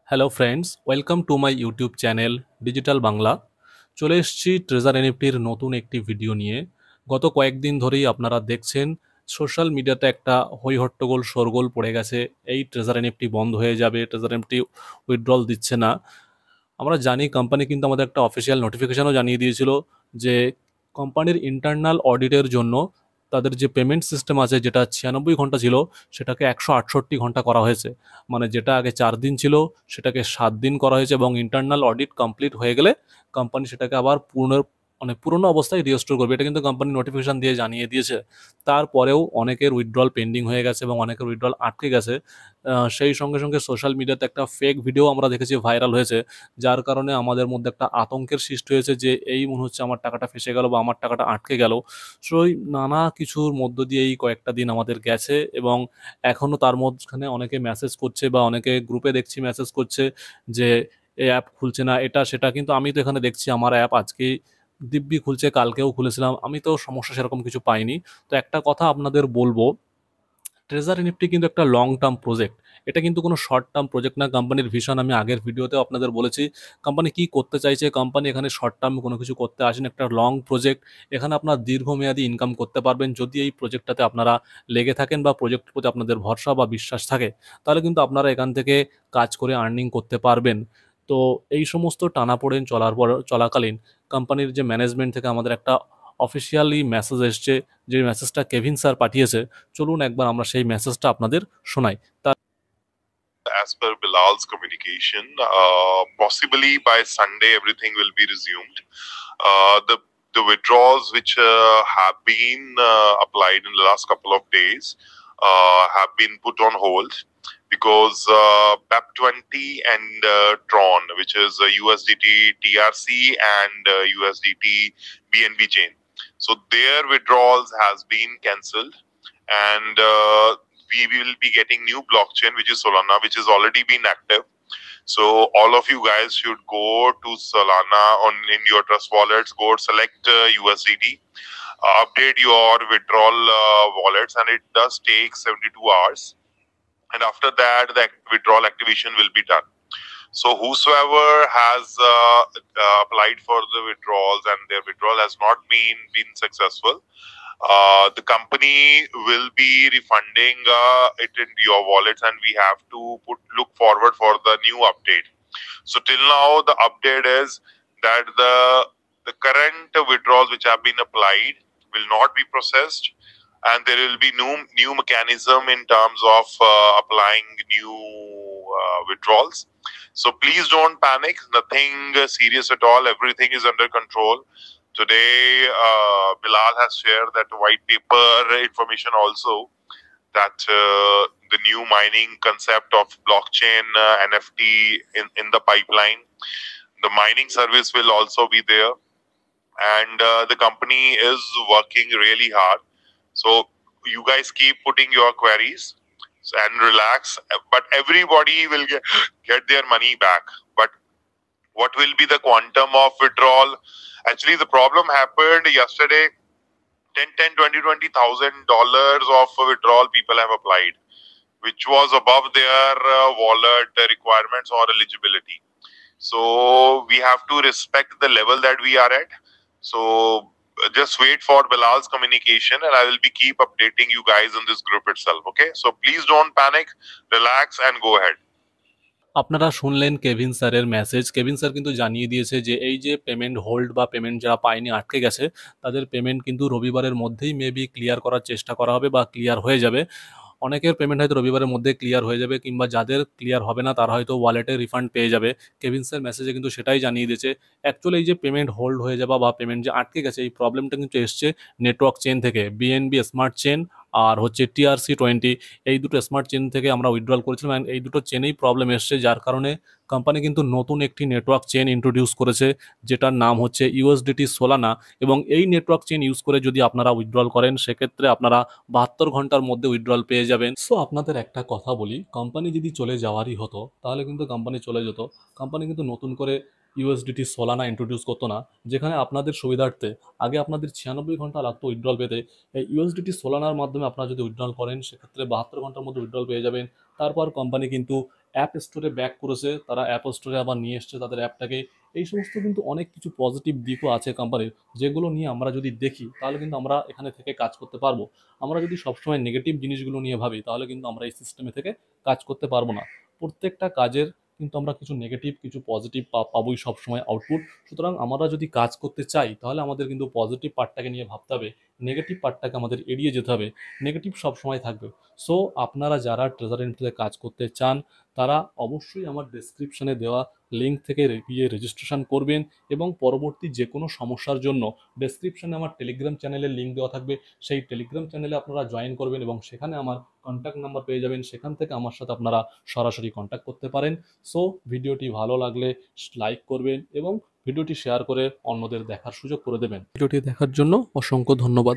Hello friends, welcome to my YouTube channel digital Bangla. চলে এসেছি treasure এনএফটির নতুন একটি ভিডিও নিয়ে। গত কয়েকদিন ধরেই আপনারা দেখছেন সোশ্যাল মিডিয়াতে একটা হইহট্টগোল শোরগোল পড়ে গেছে। এই ট্রেজার এনএফটি বন্ধ হয়ে যাবে, ট্রেজার এনএফটি উইথড্রল দিচ্ছে না। আমরা জানি কোম্পানি কিন্তু আমাদের একটা অফিসিয়াল নোটিফিকেশনও জানিয়ে দিয়েছিল যে কোম্পানির ইন্টারনাল অডিটের জন্য তাদের যে পেমেন্ট সিস্টেম আছে, যেটা 96 ঘন্টা ছিল, সেটাকে 168 ঘন্টা করা হয়েছে। মানে যেটা আগে 4 দিন ছিল, সেটাকে 7 দিন করা হয়েছে, এবং ইন্টারনাল অডিট কমপ্লিট হয়ে গেলে কোম্পানি সেটাকে আবার পুরনো অবস্থায় রিস্টোর করবে। এটা কিন্তু কোম্পানি নোটিফিকেশন দিয়ে জানিয়ে দিয়েছে। তারপরেও অনেকের উইথড্রল পেন্ডিং হয়ে গেছে এবং অনেকের উইথড্রল আটকে গেছে। সেই সঙ্গে সঙ্গে সোশ্যাল মিডিয়াতে একটা ফেক ভিডিও আমরা দেখেছি ভাইরাল হয়েছে, যার কারণে আমাদের মধ্যে একটা আতঙ্কের সৃষ্টি হয়েছে যে এই মনে হচ্ছে আমার টাকাটা ফেসে গেল বা আমার টাকাটা আটকে গেল। সো এই নানা কিছুর মধ্য দিয়ে এই কয়েকটা দিন আমাদের গেছে, এবং এখনও তার মাঝখানে অনেকে মেসেজ করছে বা অনেকে গ্রুপে দেখছি মেসেজ করছে যে এই অ্যাপ খুলছে না, এটা সেটা। কিন্তু আমি তো এখানে দেখছি আমার অ্যাপ আজকেই দিব্যি খুলছে, কালকেও খুলেছিলাম, আমি তো সমস্যা সেরকম কিছু পাইনি। তো একটা কথা আপনাদের বলবো, ট্রেজার এনএফটি কিন্তু একটা লং টার্ম প্রজেক্ট। এটা কিন্তু কোনো শর্ট টার্ম প্রজেক্ট না। কোম্পানির ভিশন আমি আগের ভিডিওতেও আপনাদের বলেছি, কোম্পানি কি করতে চাইছে। কোম্পানি এখানে শর্ট টার্মে কোনো কিছু করতে আসেন, একটা লং প্রজেক্ট। এখানে আপনার দীর্ঘমেয়াদী ইনকাম করতে পারবেন যদি এই প্রজেক্টটাতে আপনারা লেগে থাকেন বা প্রজেক্টের প্রতি আপনাদের ভরসা বা বিশ্বাস থাকে, তাহলে কিন্তু আপনারা এখান থেকে কাজ করে আর্নিং করতে পারবেন। তো এই সমস্ত টানাপোড়েন চলাকালীন কোম্পানির যে ম্যানেজমেন্ট থেকে আমাদের একটা অফিসিয়ালি মেসেজ এসছে, যে মেসেজটা কেভিন স্যার পাঠিয়েছে। চলুন একবার আমরা সেই মেসেজটা আপনাদের শোনাই। As per Bilal's communication, possibly by Sunday everything will be resumed. The withdrawals which have been applied in the last couple of days have been put on hold because BEP20 and Tron, which is USDT TRC and USDT BNB chain, so their withdrawals has been cancelled, and we will be getting new blockchain, which is Solana, which has already been active. So all of you guys should go to Solana in your trust wallets, go select USDT, update your withdrawal wallets, and it does take 72 hours. And after that, the withdrawal activation will be done. So whosoever has applied for the withdrawals and their withdrawal has not been successful, the company will be refunding it in your wallets, and we have to look forward for the new update. So till now, the update is that the current withdrawals which have been applied will not be processed, and there will be new mechanism in terms of applying new withdrawals. So please don't panic. Nothing serious at all. Everything is under control. Today, Bilal has shared that white paper information also, that the new mining concept of blockchain NFT in the pipeline. The mining service will also be there, and the company is working really hard. So you guys keep putting your queries and relax, but everybody will get their money back. But what will be the quantum of withdrawal? Actually, the problem happened yesterday. 10, 20, $20,000 of withdrawal people have applied, which was above their wallet requirements or eligibility. So we have to respect the level that we are at. So just wait for Bilal's communication, and I will be keep updating you guys in this group itself. Okay, so please don't panic, relax, and go ahead. আপনারা শুনলেন Kevin স্যারের message. Kevin sir কিন্তু জানিয়ে দিয়েছে যে এই যে payment hold বা পেমেন্ট যারা পায়নি, আটকে গেছে, তাদের পেমেন্ট কিন্তু রবিবারের মধ্যেই মেবি ক্লিয়ার করার চেষ্টা করা হবে বা ক্লিয়ার হয়ে যাবে। অনেকের পেমেন্ট হয়তো রবিবারের মধ্যে ক্লিয়ার হয়ে যাবে, কিংবা যাদের ক্লিয়ার হবে না তারা হয়তো ওয়ালেটে রিফান্ড পেয়ে যাবে। কেভিন স্যার মেসেজে কিন্তু সেটাই জানিয়ে দিয়েছে। অ্যাকচুয়ালি এই যে পেমেন্ট হোল্ড হয়ে যাওয়া বা পেমেন্ট যে আটকে গেছে, এই প্রবলেমটা কিন্তু এসছে নেটওয়ার্ক চেন থেকে। বিএনবি স্মার্ট চেন আর হচ্ছে TRC20, এই দুটো স্মার্ট চেন থেকে আমরা উইথড্রল করেছিলাম, অ্যান্ড এই দুটো চেনেই প্রবলেম এসছে, যার কারণে কোম্পানি কিন্তু নতুন একটি নেটওয়ার্ক চেন ইন্ট্রোডিউস করেছে, যেটার নাম হচ্ছে USDT সোলানা। এবং এই নেটওয়ার্ক চেন ইউজ করে যদি আপনারা উইথড্রল করেন, সেক্ষেত্রে আপনারা 72 ঘন্টার মধ্যে উইথড্রল পেয়ে যাবেন। সো আপনাদের একটা কথা বলি, কোম্পানি যদি চলে যাওয়ারই হতো তাহলে কিন্তু কোম্পানি চলে যেত। কোম্পানি কিন্তু নতুন করে USDT সোলানা ইন্ট্রোডিউস করতো না, যেখানে আপনাদের সুবিধার্থে আগে আপনাদের 96 ঘন্টা লাগতো উইথড্রল পেতে। এই USDT সোলানার মাধ্যমে আপনারা যদি উইথড্রল করেন, সেক্ষেত্রে 72 ঘন্টার মধ্যে উইথড্রল পেয়ে যাবেন। তারপর কোম্পানি কিন্তু অ্যাপ স্টোরে ব্যাক করেছে, তারা অ্যাপ স্টোরে আবার নিয়ে এসছে তাদের অ্যাপটাকে। এই সমস্ত কিন্তু অনেক কিছু পজিটিভ দিকও আছে কোম্পানির, যেগুলো নিয়ে আমরা যদি দেখি তাহলে কিন্তু আমরা এখানে থেকে কাজ করতে পারবো। আমরা যদি সবসময় নেগেটিভ জিনিসগুলো নিয়ে ভাবি তাহলে কিন্তু আমরা এই সিস্টেমে থেকে কাজ করতে পারবো না। প্রত্যেকটা কাজের কিন্তু আমরা কিছু নেগেটিভ কিছু পজিটিভ পাবোই সবসময় আউটপুট। সুতরাং আমরা যদি কাজ করতে চাই তাহলে আমাদের কিন্তু পজিটিভ পার্টটাকে নিয়ে ভাবতে হবে, নেগেটিভ পার্টটাকে আমাদের এড়িয়ে যেতে হবে। নেগেটিভ সবসময় থাকবে। সো আপনারা যারা ট্রেজার এন্ট্রিতে কাজ করতে চান তারা অবশ্যই আমার ডেসক্রিপশনে দেওয়া লিঙ্ক থেকে গিয়ে রেজিস্ট্রেশন করবেন, এবং পরবর্তী যে কোনো সমস্যার জন্য ডেসক্রিপশনে আমার টেলিগ্রাম চ্যানেলের লিঙ্ক দেওয়া থাকবে, সেই টেলিগ্রাম চ্যানেলে আপনারা জয়েন করবেন এবং সেখানে আমার কন্ট্যাক্ট নাম্বার পেয়ে যাবেন। সেখান থেকে আমার সাথে আপনারা সরাসরি কন্ট্যাক্ট করতে পারেন। সো ভিডিওটি ভালো লাগলে লাইক করবেন এবং ভিডিওটি শেয়ার করে অন্যদের দেখার সুযোগ করে দেবেন। ভিডিওটি দেখার জন্য অসংখ্য ধন্যবাদ।